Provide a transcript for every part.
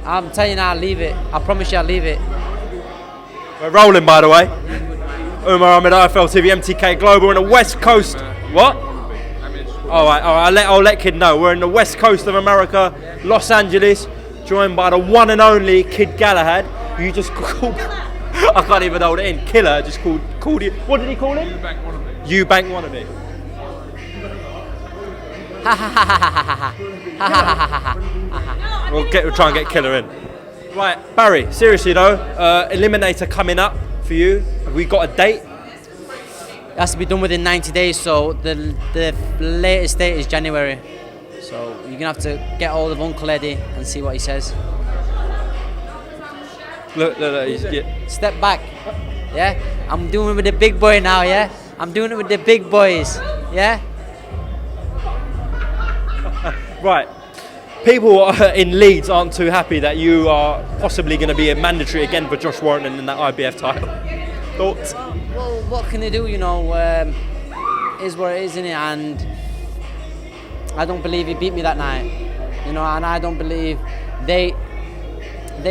I'm telling you now, I'll leave it. I promise you I'll leave it. We're rolling, by the way. UMAR, AHMED, IFL TV, MTK Global on the West Coast. What? All right. I'll let Kid know. We're in the West Coast of America, Los Angeles, joined by the one and only Kid Galahad. You just called. I can't even hold it in. Killer just called you. What did he call him? You bank wannabe. We'll try and get Killer in. Right, Barry. Seriously though, Eliminator coming up for you. Have we got a date? It has to be done within 90 days, so the latest date is January. So you're gonna have to get hold of Uncle Eddie and see what he says. Look, Step back. Yeah? I'm doing it with the big boy now, yeah? I'm doing it with the big boys. Yeah? Right. People in Leeds aren't too happy that you are possibly going to be a mandatory again for Josh Warrington in that IBF title. Thoughts? Well, what can they do, you know? Is what it is, isn't it? And I don't believe he beat me that night. You know, and I don't believe they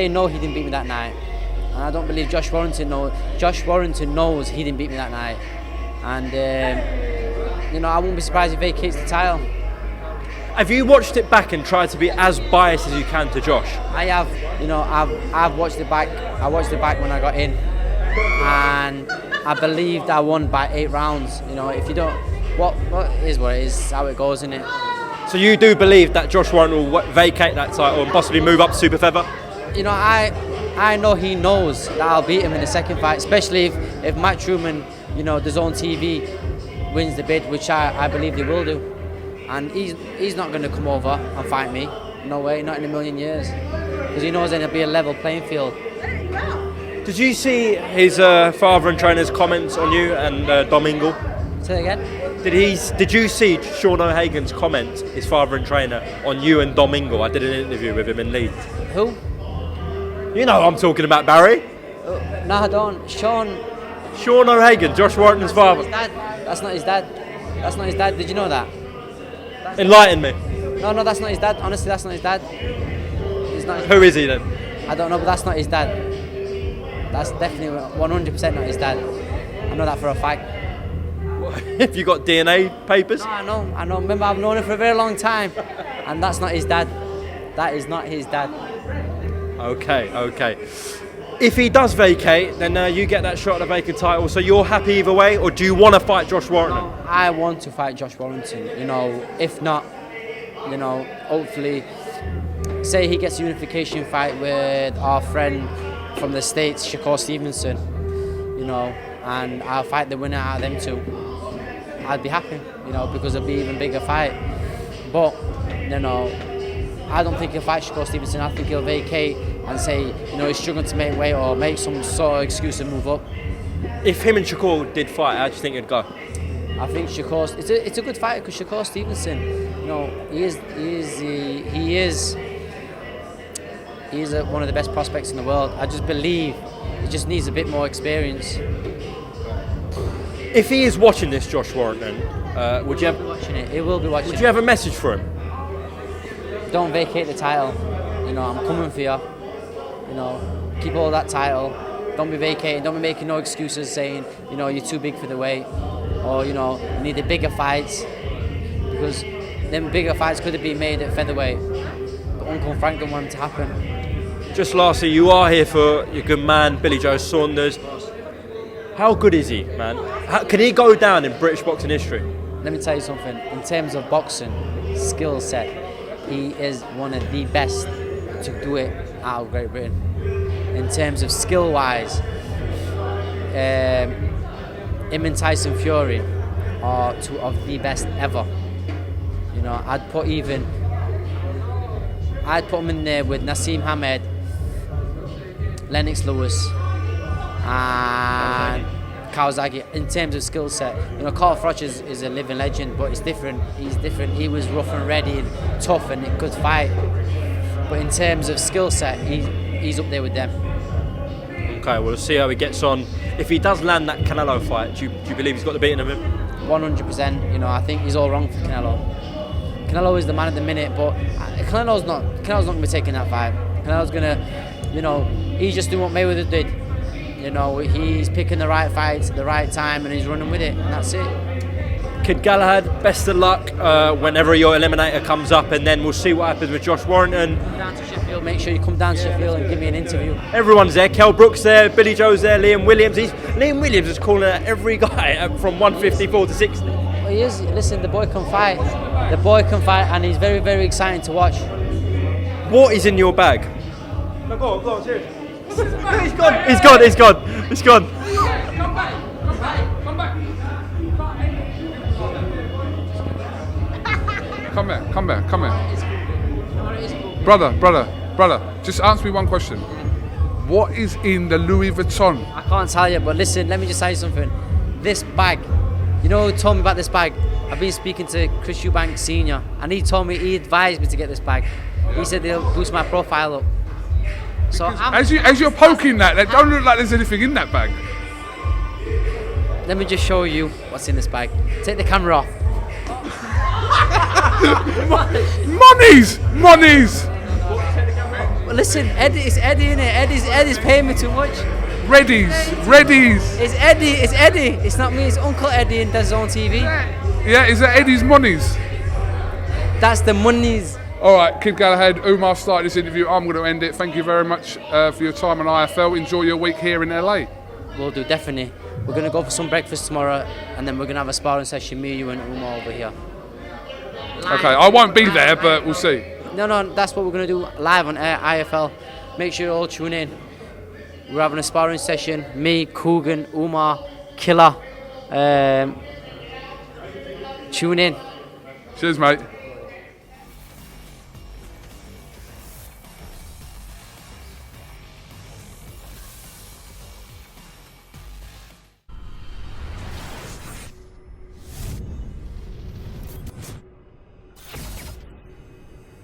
know he didn't beat me that night. And I don't believe Josh Warrington knows. Josh Warrington knows he didn't beat me that night. And, you know, I won't be surprised if he vacates the title. Have you watched it back and tried to be as biased as you can to Josh? I have, you know, I've watched it back. I watched it back when I got in. And I believed I won by 8 rounds. You know, if you don't, what is what it is, how it goes, isn't it? So you do believe that Josh Warrington will vacate that title and possibly move up to super feather? You know, I know he knows that I'll beat him in the second fight, especially if Matt Truman, you know, the Zone TV wins the bid, which I believe they will do. And he's not going to come over and fight me. No way, not in a million years. Because he knows then it'll be a level playing field. Did you see his father and trainer's comments on you and Domingo? Say that again? Did you see Sean O'Hagan's comments, his father and trainer, on you and Domingo? I did an interview with him in Leeds. Who? You know I'm talking about, Barry. No, I don't. Sean O'Hagan, Josh Warrington's father. That's not his dad. That's not his dad. Did you know that? Enlighten me. No, that's not his dad. Honestly, that's not his dad. He's not. Who is he then? I don't know, but that's not his dad. That's definitely 100% not his dad. I know that for a fact. Have you got DNA papers? No, I know. Remember, I've known him for a very long time, and that's not his dad. That is not his dad. Okay. If he does vacate, then you get that shot at the vacant title. So you're happy either way, or do you want to fight Josh Warrington? I want to fight Josh Warrington. You know, if not, you know, hopefully, say he gets a unification fight with our friend from the States, Shakur Stevenson. You know, and I'll fight the winner out of them two. I'd be happy, you know, because it'll be an even bigger fight. But, you know, I don't think he'll fight Shakur Stevenson. I think he'll vacate and say, you know, he's struggling to make weight or make some sort of excuse to move up. If him and Shakur did fight, how do you think it'd go? I think Shakur, it's a good fight because Shakur Stevenson, you know, he is one of the best prospects in the world. I just believe he just needs a bit more experience. If he is watching this, Josh Warrington, would you have? Watching it, he will be watching. Would you have a message for him? Don't vacate the title. You know, I'm coming for you. You know, keep all that title. Don't be vacating. Don't be making no excuses saying, you know, you're too big for the weight, or you know, you need the bigger fights, because them bigger fights could have been made at featherweight. But Uncle Frank don't want them to happen. Just lastly, you are here for your good man Billy Joe Saunders. How good is he, man? Can he go down in British boxing history? Let me tell you something. In terms of boxing skill set, he is one of the best to do it out of Great Britain. In terms of skill-wise, him and Tyson Fury are two of the best ever. You know, I'd put him in there with Nassim Hamed, Lennox Lewis, and Kawasaki. In terms of skill set, you know, Carl Froch is a living legend, but it's different. He's different. He was rough and ready and tough and could fight. But in terms of skill set, he's up there with them. Okay, we'll see how he gets on. If he does land that Canelo fight, do you believe he's got the beating of him? 100%. You know, I think he's all wrong for Canelo. Canelo is the man at the minute, but Canelo's not going to be taking that fight. Canelo's gonna, he's just doing what Mayweather did. He's picking the right fights at the right time and he's running with it, and that's it. Kid Galahad, best of luck whenever your eliminator comes up, and then we'll see what happens with Josh Warrington. Come down to Sheffield, make sure you come down to Sheffield and give me an interview. Everyone's there. Kell Brook's there, Billy Joe's there, Liam Williams. Liam Williams is calling out every guy from 154 to 60. Well, he is. Listen, the boy can fight. The boy can fight, and he's very, very exciting to watch. What is in your bag? No, go on, seriously. He's gone. Come here. Brother, just answer me one question. What is in the Louis Vuitton? I can't tell you, but listen, let me just tell you something. This bag, who told me about this bag? I've been speaking to Chris Eubank Sr. and he advised me to get this bag. He said they'll boost my profile up. So as you're poking that don't look like there's anything in that bag. Let me just show you what's in this bag. Take the camera off. Monies! Well, listen, it's Eddie in it. Eddie's paying me too much. Reddies! It's Eddie. It's not me, it's Uncle Eddie and does his own TV. Yeah, is that Eddie's monies? That's the monies. Alright, Kid Galahad, Umar started this interview. I'm going to end it. Thank you very much for your time on IFL. Enjoy your week here in LA. We'll do, definitely. We're going to go for some breakfast tomorrow and then we're going to have a sparring session, me, you and Umar over here. Okay, I won't be there, but we'll see. No, that's what we're going to do live on air, IFL. Make sure you all tune in. We're having a sparring session. Me, KUGAN, Umar, Killer. Tune in. Cheers, mate.